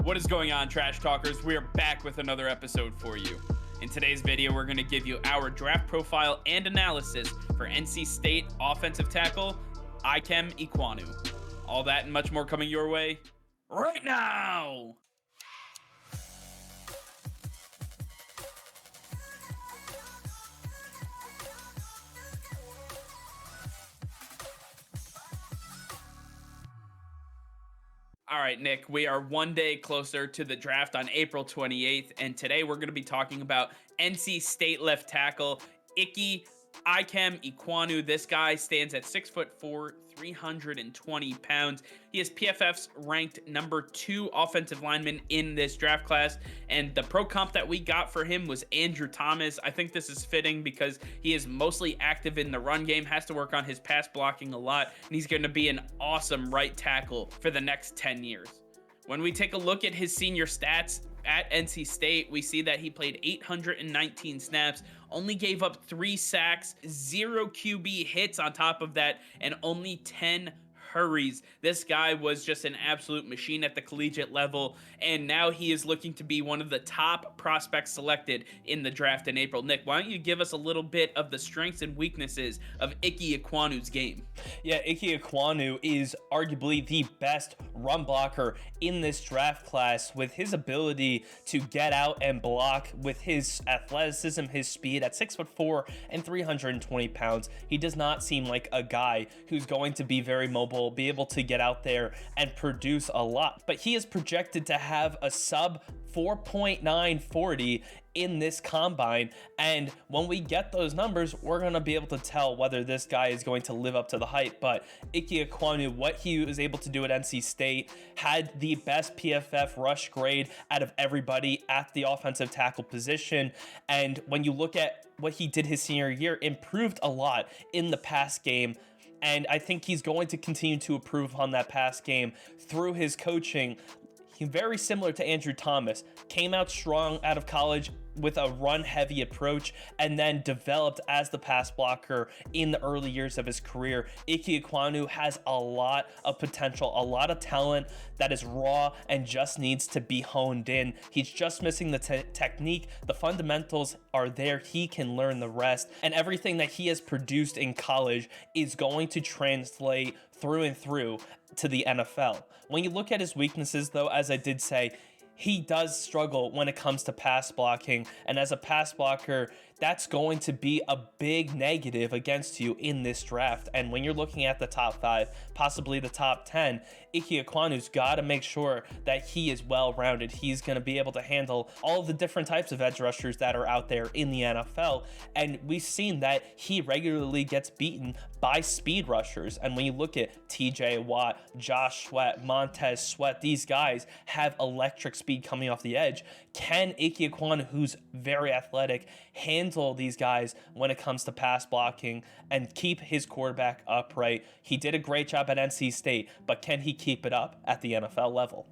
What is going on, Trash Talkers? We are back with another episode for you. In today's video, we're going to give you our draft profile and analysis for NC State offensive tackle, Ikem Ekwonu. All that and much more coming your way right now! All right, Nick, we are one day closer to the draft on April 28th, and today we're going to be talking about NC State left tackle Ickey Ikem Ekwonu. This guy stands at 6'4", 320 pounds. He is PFF's ranked number 2 offensive lineman in this draft class, and the pro comp that we got for him was Andrew Thomas. I think this is fitting because he is mostly active in the run game, has to work on his pass blocking a lot, and he's going to be an awesome right tackle for the next 10 years. When we take a look at his senior stats at NC State, we see that he played 819 snaps, only gave up 3 sacks, 0 QB hits on top of that, and only 10 hurries. This guy was just an absolute machine at the collegiate level, and now he is looking to be one of the top prospects selected in the draft in April. Nick, why don't you give us a little bit of the strengths and weaknesses of Ickey Ekwonu's game? Yeah, Ickey Ekwonu is arguably the best run blocker in this draft class, with his ability to get out and block, with his athleticism, his speed. At 6'4" and 320 pounds, he does not seem like a guy who's going to be very mobile, be able to get out there and produce a lot. But he is projected to have a sub 4.940 in this combine, and when we get those numbers, we're going to be able to tell whether this guy is going to live up to the hype. But Ickey Ekwonu, what he was able to do at NC State, had the best PFF rush grade out of everybody at the offensive tackle position, and when you look at what he did his senior year, improved a lot in the pass game. And I think he's going to continue to improve on that pass game through his coaching. He's very similar to Andrew Thomas, came out strong out of college with a run-heavy approach, and then developed as the pass blocker in the early years of his career. Ickey Ekwonu has a lot of potential, a lot of talent that is raw and just needs to be honed in. He's just missing the technique. The fundamentals are there. He can learn the rest, and everything that he has produced in college is going to translate through and through to the NFL. When you look at his weaknesses, though, as I did say, he does struggle when it comes to pass blocking, and as a pass blocker, that's going to be a big negative against you in this draft. And when you're looking at the top 5, possibly the top 10, Ickey Ekwonu's got to make sure that he is well-rounded. He's going to be able to handle all of the different types of edge rushers that are out there in the NFL, and we've seen that he regularly gets beaten by speed rushers. And when you look at TJ Watt, Josh Sweat, Montez Sweat, these guys have electric speed coming off the edge. Can Ickey Ekwonu, who's very athletic, handle these guys when it comes to pass blocking and keep his quarterback upright? He did a great job at NC State, but can he keep it up at the NFL level?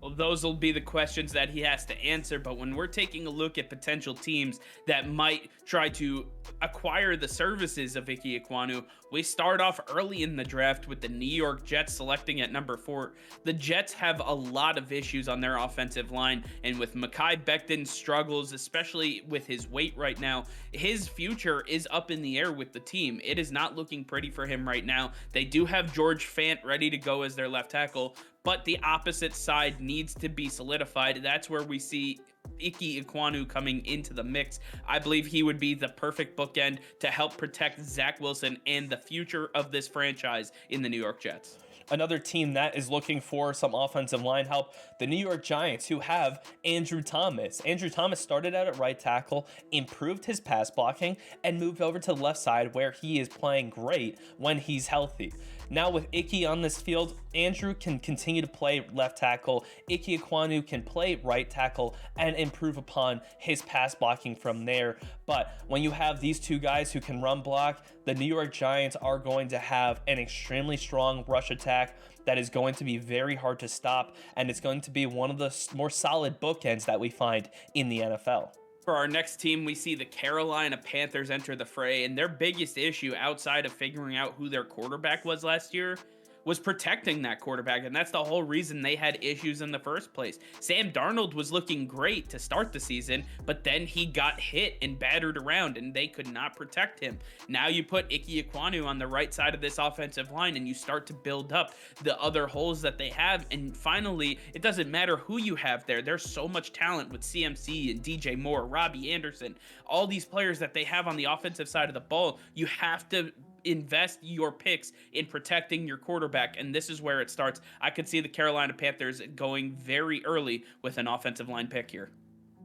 Well, those will be the questions that he has to answer, but when we're taking a look at potential teams that might try to acquire the services of Ickey Ekwonu, we start off early in the draft with the New York Jets selecting at number 4. The Jets have a lot of issues on their offensive line, and with Mekhi Becton's struggles, especially with his weight right now, his future is up in the air with the team. It is not looking pretty for him right now. They do have George Fant ready to go as their left tackle, but the opposite side needs to be solidified. That's where we see Ickey Ekwonu coming into the mix. I believe he would be the perfect bookend to help protect Zach Wilson and the future of this franchise in the New York Jets. Another team that is looking for some offensive line help, the New York Giants, who have Andrew Thomas. Andrew Thomas started out at right tackle, improved his pass blocking, and moved over to the left side, where he is playing great when he's healthy. Now with Ickey on this field, Andrew can continue to play left tackle. Ickey Ekwonu can play right tackle and improve upon his pass blocking from there. But when you have these two guys who can run block, the New York Giants are going to have an extremely strong rush attack that is going to be very hard to stop, and it's going to be one of the more solid bookends that we find in the NFL. For our next team, we see the Carolina Panthers enter the fray, and their biggest issue outside of figuring out who their quarterback was last year was protecting that quarterback, and that's the whole reason they had issues in the first place. Sam Darnold was looking great to start the season, but then he got hit and battered around, and they could not protect him. Now you put Ickey Ekwonu on the right side of this offensive line, and you start to build up the other holes that they have, and finally, it doesn't matter who you have there. There's so much talent with CMC and DJ Moore, Robbie Anderson, all these players that they have on the offensive side of the ball. You have to invest your picks in protecting your quarterback, and this is where it starts. I could see the Carolina Panthers going very early with an offensive line pick here.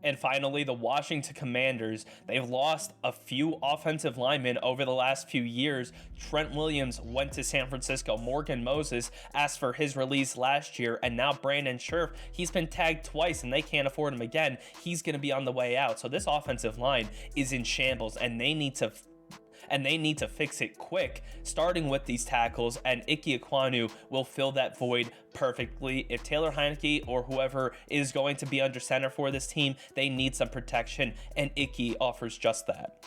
And finally, the Washington Commanders. They've lost a few offensive linemen over the last few years. Trent Williams went to San Francisco. Morgan Moses asked for his release last year. And now Brandon Scherf, he's been tagged twice and they can't afford him again. He's going to be on the way out. So this offensive line is in shambles, and they need to fix it quick, starting with these tackles, and Ikem Ekwonu will fill that void perfectly. If Taylor Heineke or whoever is going to be under center for this team, they need some protection, and Ickey offers just that.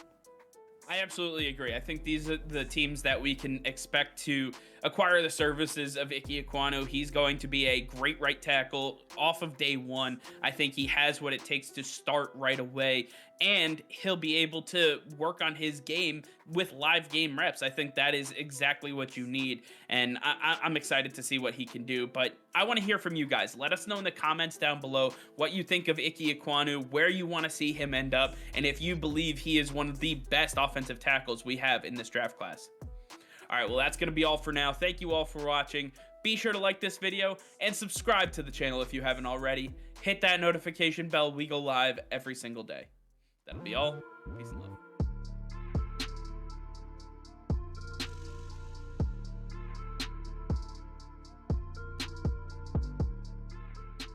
I absolutely agree. I think these are the teams that we can expect to acquire the services of Ikem Ekwonu. He's going to be a great right tackle off of day one. I think he has what it takes to start right away, and he'll be able to work on his game with live game reps. I think that is exactly what you need, and I'm excited to see what he can do. But I want to hear from you guys. Let us know in the comments down below what you think of Ikem Ekwonu, where you want to see him end up, and if you believe he is one of the best offensive tackles we have in this draft class. All right, well, that's going to be all for now. Thank you all for watching. Be sure to like this video and subscribe to the channel if you haven't already. Hit that notification bell. We go live every single day. That'll be all. Peace and love.